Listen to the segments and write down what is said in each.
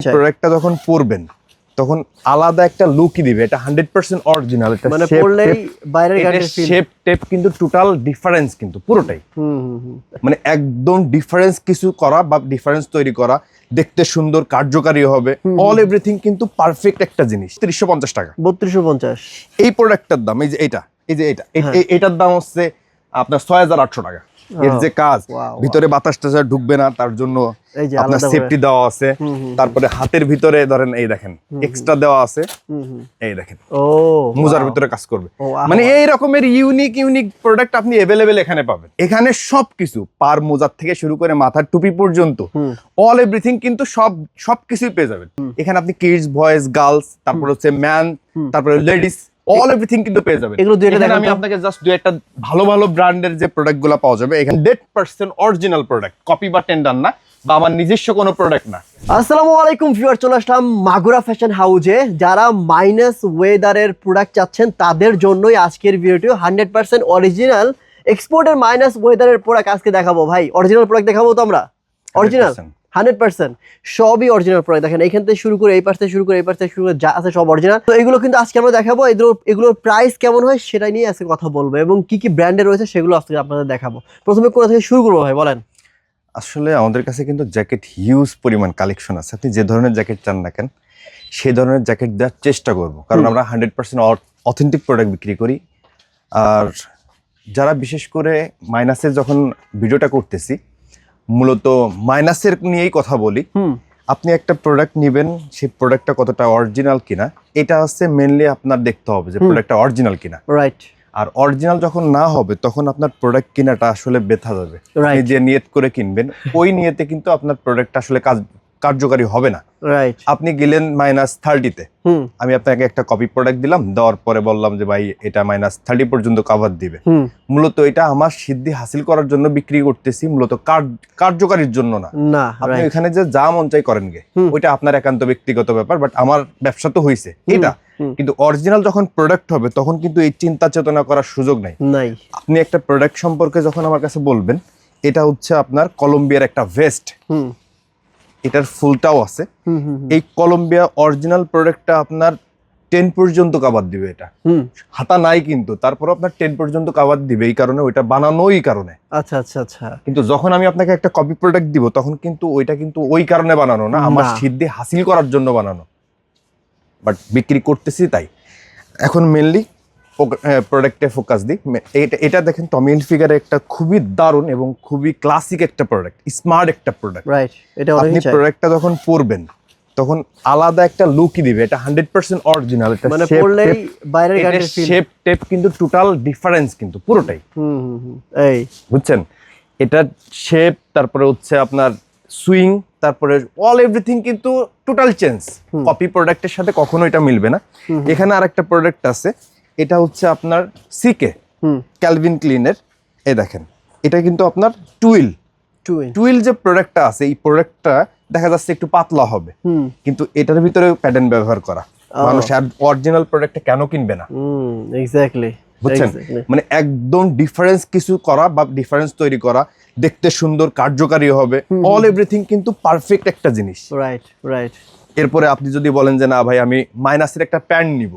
প্রোডাক্টটা যখন পরবেন তখন আলাদা একটা লুকই দিবে। এটা 100% অরিজিনাল। এটা মানে পরলেই বাইরের গাড়ির ফিল, শেপ টেপ কিন্তু টোটাল ডিফারেন্স, কিন্তু পুরোটাই মানে একদম ডিফারেন্স কিছু করা বা ডিফারেন্স তৈরি করা, দেখতে সুন্দর, কার্যকারী হবে, অল এভরিথিং কিন্তু পারফেক্ট একটা জিনিস। ৩৫০ টাকা, ৩২৫০। এই প্রোডাক্টটার দাম এই যে এটার দাম হচ্ছে আপনার ৬৮০০ টাকা। এর যে কাজ, ভিতরে বাতাস টাতাস ঢুকবে না, তার জন্য আপনার সেফটি দেওয়া আছে। তারপরে হাতের ভিতরে ধরেন এই দেখেন এক্সট্রা দেওয়া আছে, এই দেখেন মোজার ভিতরে কাজ করবে। মানে এই রকমের ইউনিক প্রোডাক্ট আপনি अवेलेबल এখানে পাবেন। এখানে সবকিছু পার মোজার থেকে শুরু করে মাথার টুপি পর্যন্ত অল এভরিথিং কিন্তু সবকিছুই পেয়ে যাবেন এখানে। আপনি কিডস, বয়েজ, গার্লস, তারপর হচ্ছে ম্যান, তারপরে লেডিস, অল এভরিথিং কিন্তু পেয়ে যাবেন। এখানে আমি আপনাকে জাস্ট দুই একটা ভালো ব্র্যান্ডের যে প্রোডাক্টগুলো পাওয়া যাবে এখানে 100% অরিজিনাল প্রোডাক্ট, কপি বা টেন্ডার না, বা আমার নিজস্ব কোনো প্রোডাক্ট না। আসসালামু আলাইকুম ভিউয়ার, চলে আসলাম মাগুরা ফ্যাশন হাউজে। যারা মাইনাস ওয়েদারের প্রোডাক্ট চাচ্ছেন তাদের জন্যই আজকের ভিডিওটি। 100% অরিজিনাল এক্সপোর্টের মাইনাস ওয়েদারের প্রোডাক্ট আজকে দেখাবো। ভাই অরিজিনাল প্রোডাক্ট দেখাবো তো আমরা, অরিজিনাল 100% সবই অরিজিনাল প্রোডাক্ট। দেখেন এইখান থেকে শুরু করে এই পাশ থেকে শুরু করে এই পাশ থেকে শুরু করে যা আছে সব অরিজিনাল। তো এগুলো কিন্তু আজকে আমরা দেখাবো। এগুলোর প্রাইস কেমন হয় সেটা নিয়ে আজকে কথা বলবো, এবং কি কি ব্র্যান্ডে রয়েছে সেগুলো আজকে আপনাদের দেখাবো। প্রথমে কোথা থেকে শুরু করবো ভাই বলেন? আসলে আমাদের কাছে কিন্তু জ্যাকেট হিউজ পরিমাণ কালেকশন আছে। আপনি যে ধরনের জ্যাকেট চান না কেন সেই ধরনের জ্যাকেট দেওয়ার চেষ্টা করব, কারণ আমরা 100% অথেন্টিক প্রোডাক্ট বিক্রি করি। আর যারা বিশেষ করে মাইনাসের যখন ভিডিওটা করতেছি, মূলত মাইনাসের নিয়েই কথা বলি। আপনি একটা প্রোডাক্ট নেবেন, সেই প্রোডাক্টটা কতটা অরিজিনাল কিনা এটা হচ্ছে মেনলি আপনার দেখতে হবে, যে প্রোডাক্টটা অরিজিনাল কিনা। রাইট। আর অরিজিনাল যখন না হবে তখন আপনার প্রোডাক্ট কেনাটা আসলে বেথা যাবে। আপনি যে নিয়ত করে কিনবেন ওই নিয়তে কিন্তু আপনার প্রোডাক্টটা আসলে কার্যকারী হবে না। রাইট। আপনি গেলেন -30-তে, আমি আপনাকে একটা কপি প্রোডাক্ট দিলাম, দেওয়ার পরে বললাম যে ভাই এটা -30 পর্যন্ত কভার দিবে। মূলত এটা আমার সিদ্ধি হাসিল করার জন্য বিক্রি করতেছি, মূলত কার্যকারীর জন্য না। আপনি এখানে যে যা মন চাই করেন গে, ওইটা আপনার একান্ত ব্যক্তিগত ব্যাপার, বাট আমার ব্যবসা তো হয়েছে এটা। কিন্তু অরিজিনাল যখন প্রোডাক্ট হবে তখন কিন্তু এই চিন্তা চেতনা করার সুযোগ নাই। আপনি একটা প্রোডাক্ট সম্পর্কে যখন আমার কাছে বলবেন, এটা হচ্ছে আপনার কলম্বিয়ার একটা ভেস্ট, এটার ফুলটাও আছে। এই কলম্বিয়া অরিজিনাল প্রোডাক্টটা আপনার 10 পর্যন্ত কভার দিবে। এটা হাতা নাই কিন্তু তারপর আপনার 10 পর্যন্ত কভার দিবে, এই কারণে ওইটা বানানো ওই কারণে। আচ্ছা আচ্ছা আচ্ছা। কিন্তু যখন আমি আপনাকে একটা কপি প্রোডাক্ট দিব তখন কিন্তু ওইটা কিন্তু ওই কারণে বানানো না, আমার সিদ্ধি হাসিল করার জন্য বানানো, বাট বিক্রি করতেছি তাই। এখন মেনলি প্রোডাক্টে ফোকাস দিই। এটা দেখেন টমি হিলফিগারের একটা খুবই দারুণ এবং খুবই ক্লাসিক একটা প্রোডাক্ট, স্মার্ট একটা প্রোডাক্ট। রাইট। এটা আপনি প্রোডাক্টটা যখন পরবেন তখন আলাদা একটা লুকই দিবে। এটা 100% অরিজিনাল। এটা মানে পরলেই বাইরের গাড়ির ফিল, শেপ টেপ কিন্তু টোটাল ডিফারেন্স কিন্তু পুরোটাই। এই বুঝছেন, এটা শেপ, তারপরে হচ্ছে আপনার সুইং, তারপরে অল এভরিথিং কিন্তু টোটাল চেঞ্জ। কপি প্রোডাক্টের সাথে কখনো এটা মিলবে না। এখানে আরেকটা প্রোডাক্ট আছে, এটা হচ্ছে আপনার সিকে ক্যালভিন ক্লিনের। এই দেখেন এটা কিন্তু আপনার টুইল যে প্রোডাক্টটা আছে, এই প্রোডাক্টটা দেখা যাচ্ছে একটু পাতলা হবে, কিন্তু এটার ভিতরে প্যাটার্ন ব্যবহার করা। মানুষ অরিজিনাল প্রোডাক্টটা কেন কিনবে না? এক্স্যাক্টলি, বুঝছেন, মানে একদম ডিফারেন্স কিছু করা বা ডিফারেন্স তৈরি করা, দেখতে সুন্দর, কার্যকারী হবে, অল এভরিথিং কিন্তু পারফেক্ট একটা জিনিস। Right right. এরপরে আপনি যদি বলেন যে না ভাই আমি মাইনাসের একটা প্যান্ট নিব,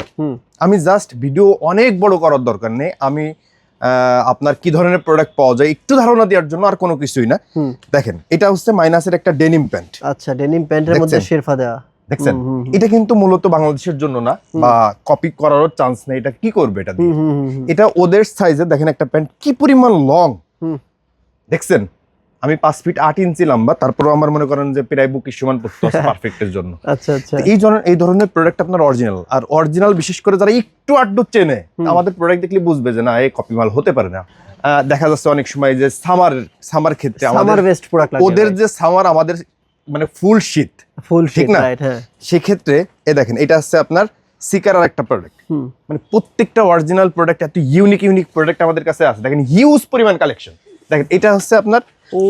আমি জাস্ট ভিডিও অনেক বড় করার দরকার নেই, আমি আপনার কি ধরনের প্রোডাক্ট পাওয়া যায় একটু ধারণা দেওয়ার জন্য, আর কোনো কিছুই না। দেখেন এটা হচ্ছে মাইনাসের একটা ডেনিম প্যান্ট। আচ্ছা, ডেনিম প্যান্টের মধ্যে শেরফা দেওয়া, দেখছেন? এটা কিন্তু মূলত বাংলাদেশের জন্য না, বা কপি করারও চান্স নেই। এটা কি করবে এটা দিয়ে? এটা ওদের সাইজে দেখেন একটা প্যান্ট কি পরিমাণ লং, দেখছেন? আমি 5 ফিট 8 ইঞ্চি লম্বা, তারপরে আমার মনে করেন যে প্রায় বুক সমান পড়তে আছে পারফেক্টের জন্য। আচ্ছা আচ্ছা। এই ধরনের প্রোডাক্ট আপনার অরিজিনাল। আর অরিজিনাল বিশেষ করে যারা একটু আড্ডু চেনে আমাদের প্রোডাক্ট দেখলে বুঝবে যে না এই কপি মাল হতে পারে না। দেখা যাচ্ছে অনেক সময় যে সামার ক্ষেত্রে ওদের যে সামার আমাদের মানে ফুল শীত, ঠিক না? সেক্ষেত্রে এ দেখেন এটা হচ্ছে আপনার সিকারার একটা প্রোডাক্ট। মানে প্রত্যেকটা অরিজিনাল প্রোডাক্ট এত ইউনিক প্রোডাক্ট আমাদের কাছে আছে। দেখেন হিউজ পরিমাণ কালেকশন। দেখেন এটা হচ্ছে আপনার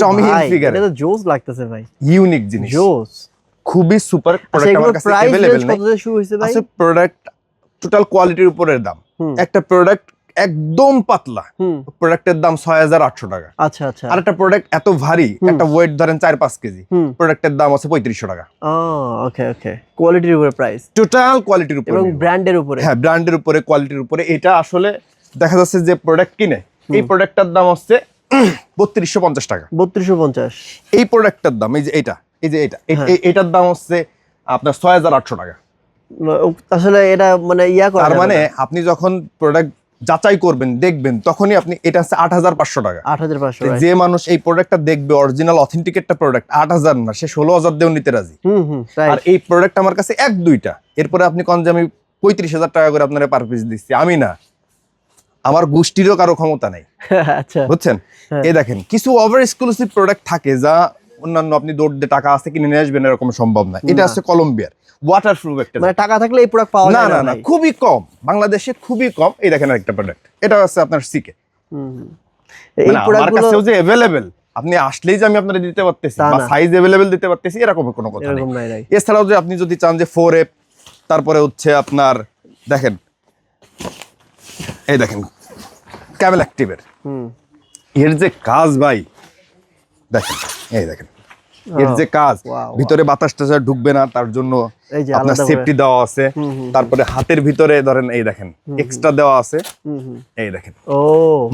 টমি হিলফিগার। এটা তো জোস লাগতেছে ভাই, ইউনিক জিনিস, জোস, খুবই সুপার প্রোডাক্ট। আমার কাছে अवेलेबल নেই। আচ্ছা, প্রোডাক্ট টোটাল কোয়ালিটির উপরের দাম। একটা প্রোডাক্ট একদম পাতলা, প্রোডাক্টের দাম ৬,৮০০ টাকা। আচ্ছা আচ্ছা। আর একটা প্রোডাক্ট এত ভারী, একটা ওয়েট ধরেন ৪-৫ কেজি, প্রোডাক্টের দাম আছে ৩৫০০ টাকা। ওকে ওকে, কোয়ালিটির উপরে প্রাইস, টোটাল কোয়ালিটির উপরে এবং ব্র্যান্ডের উপরে। হ্যাঁ, ব্র্যান্ডের উপরে, কোয়ালিটির উপরে। এটা আসলে দেখা যাচ্ছে যে প্রোডাক্ট কিনে এই প্রোডাক্টটার দাম হচ্ছে ৩২৫০ টাকা। ৩২৫০। এই প্রোডাক্টটার দাম এই যে এটা এটার দাম হচ্ছে আপনার ৬,৮০০ টাকা। আসলে এটা মানে তার মানে আপনি যখন প্রোডাক্ট যাচাই করবেন, দেখবেন, তখনই আপনি এটা হচ্ছে ৮৫০০ টাকা। ৮৫০০। যে মানুষ এই প্রোডাক্টটা দেখবে, অরিজিনাল অথেন্টিক একটা প্রোডাক্ট, ৮০০০ না, সে ১৬,০০০ দিয়েও নিতে রাজি। আর এই প্রোডাক্ট আমার কাছে ১-২টা, এরপরে আপনি কোন যে আমি ৩৫,০০০ টাকা করে আপনারা পার পিস দিচ্ছি, আমি না, আমার গোষ্ঠীরও কারো ক্ষমতা নেই। আচ্ছা, বুঝছেন? এই দেখেন, কিছু ওভার এক্সক্লুসিভ প্রোডাক্ট থাকে যা অন্যান্য আপনি দৌড় দিয়ে টাকা আছে কিনে নিয়ে আসবেন, এরকম সম্ভব না। এটা আছে কলম্বিয়ার ওয়াটারপ্রুফ একটা, মানে টাকা থাকলে এই প্রোডাক্ট পাওয়া যায় না, না, খুবই কম, বাংলাদেশে খুবই কম। এই দেখেন আরেকটা প্রোডাক্ট, এটা আছে আপনার সিকে। এই আমার কাছেও যে अवेलेबल, আপনি আসলেই যে আমি আপনাদের দিতে পারতেছি বা সাইজ अवेलेबल দিতে পারতেছি, এরকম কোনো কথা নেই। এছাড়াও যে আপনি যদি চান যে 4F, তারপরে হচ্ছে আপনার দেখেন, এই দেখেন ক্যামেল অ্যাক্টিভের এর যে কাজ ভাই, দেখেন, এই দেখেন এর যে কাজ, ভিতরে বাতাস টাস ঢুকবে না, তার জন্য আপনার সেফটি দেওয়া আছে। তারপরে হাতের ভিতরে ধরেন এই দেখেন এক্সট্রা দেওয়া আছে, এই দেখেন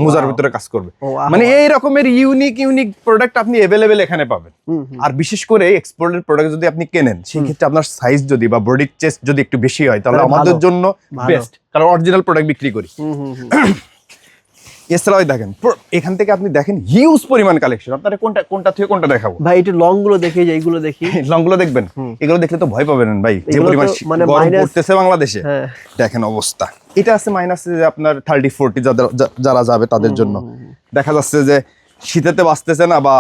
মোজার ভিতরে কাজ করবে। মানে এই রকমের ইউনিক প্রোডাক্ট আপনি अवेलेबल এখানে পাবেন। আর বিশেষ করে এক্সপোর্টের প্রোডাক্ট যদি আপনি কেনেন, সেই ক্ষেত্রে আপনার সাইজ যদি বা বডির চেস্ট যদি একটু বেশি হয়, তাহলে আমাদের জন্য বেস্ট, কারণ অরিজিনাল প্রোডাক্ট বিক্রি করি। এছাড়াও দেখেন, এখান থেকে আপনি দেখেন হিউজ পরিমাণ কালেকশন। আপনারা কোনটা থেকে কোনটা দেখাবো ভাই? একটু লং গুলো দেখে যাই, এগুলো দেখি। লং গুলো দেখবেন, এগুলো দেখলে তো ভয় পাবেন ভাই, যে পরিমাণ গরম পড়তেছে বাংলাদেশে। দেখেন অবস্থা, এটা আছে মাইনাসে আপনার 30-40 যারা যাবে তাদের জন্য। দেখা যাচ্ছে যে শীতেতে বাঁচতেছে না, বা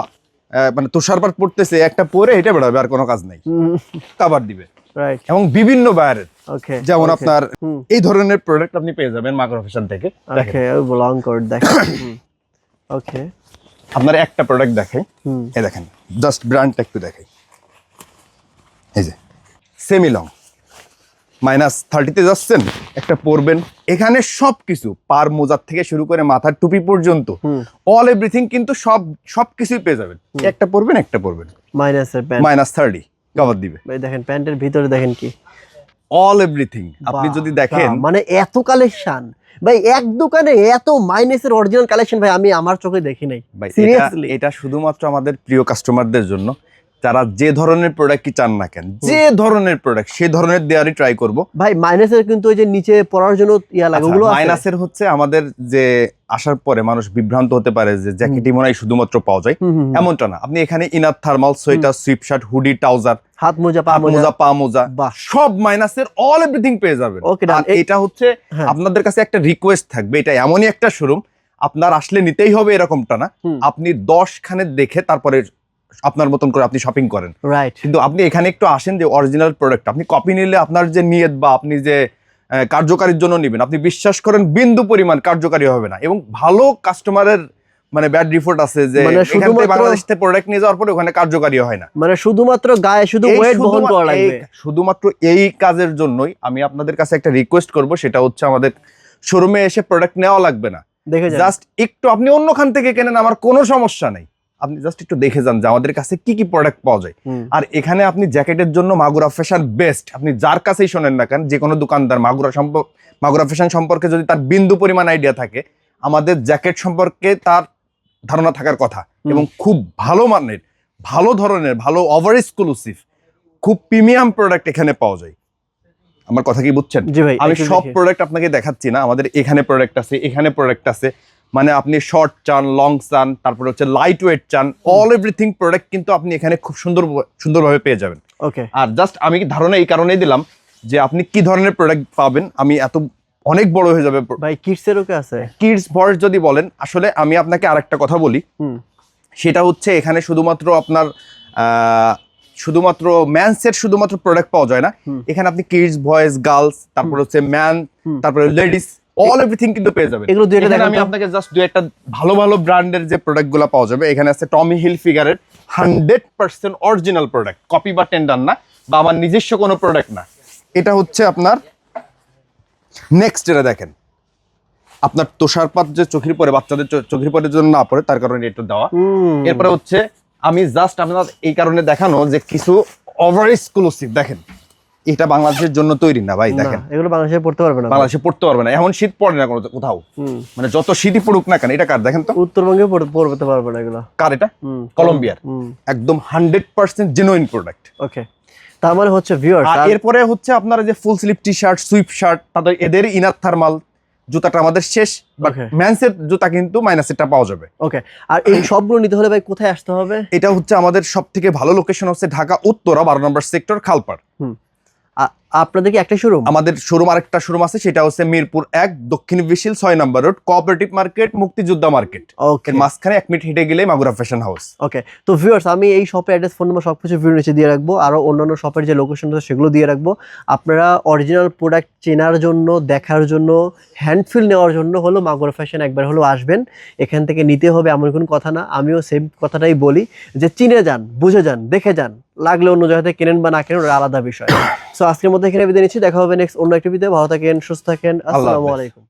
মানে তুষারপাত পড়তেছে, একটা পরে এটা বেরোবে, আর কোনো কাজ নাই, কাভার দিবে। এবং বিভিন্ন বায়ারের, যেমন আপনার এই ধরনের প্রোডাক্ট আপনি পেয়ে যাবেন মাগুরা ফ্যাশন থেকে। আপনার একটা প্রোডাক্ট দেখাই, এই দেখেন, জাস্ট ব্র্যান্ডটা একটু দেখাই। এই যে সেমি লং -30-তে যাচ্ছেন, একটা পরবেন, এখানে সবকিছু পার মোজার থেকে শুরু করে মাথার টুপি পর্যন্ত অল এভরিথিং কিন্তু সবকিছুই পেয়ে যাবেন। একটা পরবেন -30 কভার দিবে। দেখেন প্যান্টের ভিতরে দেখেন কি অল এভরিথিং, আপনি যদি দেখেন, মানে এত কালেকশন ভাই, এক দোকানে এত মাইনাসের অরিজিনাল কালেকশন ভাই আমি আমার চোখে দেখি নাই সিরিয়াসলি। এটা শুধুমাত্র আমাদের প্রিয় কাস্টমারদের জন্য, যারা যে ধরনের প্রোডাক্ট কি চান না কেন, যে ধরনের প্রোডাক্ট সেই ধরনের দেওয়ারই ট্রাই করব ভাই। মাইনাসের কিন্তু ওই যে নিচে পরার জন্য লাগে, ওগুলো মাইনাসের হচ্ছে আমাদের যে আসার পরে মানুষ বিভ্রান্ত হতে পারে যে জ্যাকেটই মনে হয় শুধুমাত্র পাওয়া যায়, এমনটা না। আপনি এখানে inner, thermal, sweater, sweep shirt, hoodie, trouser, হাত মোজা, পা মোজা সব মাইনাসের অল এভরিথিং পেয়ে যাবেন। আর এটা হচ্ছে আপনাদের কাছে একটা রিকোয়েস্ট থাকবে, এটা এমনই একটা শোরুম, আপনার আসলে নিতেই হবে এরকমটা না। আপনি 10 খানে দেখে তারপরে আপনার মতন করে আপনি শপিং করেন, কিন্তু আপনি এখানে একটু আসেন, যে অরিজিনাল প্রোডাক্ট আপনি কপি নিলে আপনার যে নিয়ত বা আপনি যে কার্যকারীর জন্য নেবেন, আপনি বিশ্বাস করেন বিন্দু পরিমাণ কার্যকারী হবে না। এবং ভালো কাস্টমারের মানে ব্যাড রিপোর্ট আছে যে এখান থেকে বাংলাদেশ থেকে প্রোডাক্ট নিয়ে যাওয়ার পরে ওখানে কার্যকারী হয় না, মানে শুধুমাত্র গায়ে শুধু ওয়েট বহন করা লাগবে। শুধুমাত্র এই কাজের জন্যই আমি আপনাদের কাছে একটা রিকোয়েস্ট করব, সেটা হচ্ছে আমাদের শোরুমে এসে প্রোডাক্ট নেওয়া লাগবে না, জাস্ট একটু আপনি অন্য খান থেকে কেনেন, আমার কোনো সমস্যা নেই, আপনি জাস্ট একটু দেখে যান যে আমাদের কাছে কি কি প্রোডাক্ট পাওয়া যায়। আর এখানে আপনি জ্যাকেটের জন্য মাগুরা ফ্যাশন বেস্ট, আপনি যার কাছেই শোনেন না কেন, যে কোনো দোকানদার মাগুরা ফ্যাশন সম্পর্কে যদি তার বিন্দু পরিমাণ আইডিয়া থাকে, আমাদের জ্যাকেট সম্পর্কে তার ধারণা থাকার কথা। এবং খুব ভালো মানের, ভালো ধরনের, ভালো ওভার এক্সক্লুসিভ, খুব প্রিমিয়াম প্রোডাক্ট এখানে পাওয়া যায়। আমার কথা কি বুঝছেন? আমি সব প্রোডাক্ট আপনাকে দেখাচ্ছি না, আমাদের এখানে প্রোডাক্ট আছে, এখানে প্রোডাক্ট আছে, মানে আপনি শর্ট চান, লং চান, তারপরে হচ্ছে লাইট ওয়েট চান, অল এভরিথিং প্রোডাক্ট কিন্তু আপনি এখানে খুব সুন্দরভাবে পেয়ে যাবেন। আর জাস্ট আমি ধারণা এই কারণেই দিলাম যে আপনি কি ধরনের প্রোডাক্ট পাবেন, আমি এত অনেক বড় হয়ে যাবে ভাই। কিডসেরও কি আছে? কিডস বয়স যদি বলেন, আসলে আমি আপনাকে আরেকটা কথা বলি, সেটা হচ্ছে এখানে শুধুমাত্র আপনার শুধুমাত্র ম্যানসের শুধুমাত্র প্রোডাক্ট পাওয়া যায় না, এখানে আপনি কিডস, বয়েজ, গার্লস, তারপরে হচ্ছে ম্যান, তারপরে লেডিস, অল এভরিথিং কিন্তু পেয়ে যাবেন। আমি আপনাকে জাস্ট দুই একটা ভালো ভালো ব্র্যান্ডের যে প্রোডাক্টগুলো পাওয়া যাবে, এখানে আছে টমি হিলফিগারের 100% অরিজিনাল প্রোডাক্ট, কপি বা টেন্ডার না, বা আমার নিজস্ব কোনো প্রোডাক্ট না। এটা হচ্ছে আপনার নেক্সট, এটা দেখেন, আপনার তুষারপাত যে চোখের পরে বাচ্চাদের চোখের পরে জন্য না পড়ে তার কারণে এটা দেওয়া। এরপরে হচ্ছে আমি জাস্ট আপনার এই কারণে দেখানো যে কিছু ওভার এক্সক্লুসিভ দেখেন, এটা বাংলাদেশের জন্য তৈরি না ভাই। দেখেন এগুলো বাংলাদেশে পড়তে পারবে না, বাংলাদেশে পড়তে পারবে না, এমন শীত পড়ে না কোথাও, মানে যত শীতই পড়ুক না কেন। এটা কার দেখেন তো, উত্তরবঙ্গে পড়তে পারবে না এগুলো। কার এটা? কলম্বিয়ার, একদম 100% জেনুইন প্রোডাক্ট। ওকে, তার মানে হচ্ছে ভিউয়ার্স। আর এরপরে হচ্ছে আপনারা যে full sleeve T shirt, sweep shirt, তাদের এদের ইনার থার্মাল জুতাটা আমাদের শেষ, বাট ম্যানসের জুতা কিন্তু মাইনাসেরটা পাওয়া যাবে। ওকে, আর এই সবগুলো নিতে হলে ভাই কোথায় আসতে হবে? এটা হচ্ছে আমাদের সবথেকে ভালো লোকেশন হচ্ছে ঢাকা উত্তরা 12 নম্বর সেক্টর, খালপাড়। আপনাদের কি একটা শোরুম? আমাদের শোরুম আরেকটা শোরুম আছে, সেটা হচ্ছে মিরপুর 1 দক্ষিণ বিশিল 6 নম্বর রোড, কোঅপারেটিভ মার্কেট, মুক্তিযোদ্ধা মার্কেট। ওকে, মাঝখানে 1 মিনিট হেঁটে গেলে মাগুরা ফ্যাশন হাউস। ওকে, তো ভিউয়ার্স আমি এই শপের অ্যাড্রেস, ফোন নাম্বার সবকিছু ভিডিও নিচে দিয়ে রাখবো, আর অন্যান্য শপের যে লোকেশন আছে সেগুলো দিয়ে রাখবো। আপনারা অরিজিনাল প্রোডাক্ট চেনার জন্য, দেখার জন্য, হ্যান্ডফিল নেওয়ার জন্য হলো মাগুরা ফ্যাশন একবার হলো আসবেন। এখান থেকে নিতে হবে এমন কোনো কথা না, আমিও সেম কথাটাই বলি যে চিনে যান, বুঝে যান, দেখে যান, লাগলে অন্য জায়গাতে কেনেন বা না কেনেন ওটা আলাদা বিষয়। সো আজকের মধ্যে এখানে বিদায় নিচ্ছি, দেখা হবে নেক্সট অন্য একটা ভিডিও। ভালো থাকেন, সুস্থ থাকেন, আসসালামু আলাইকুম।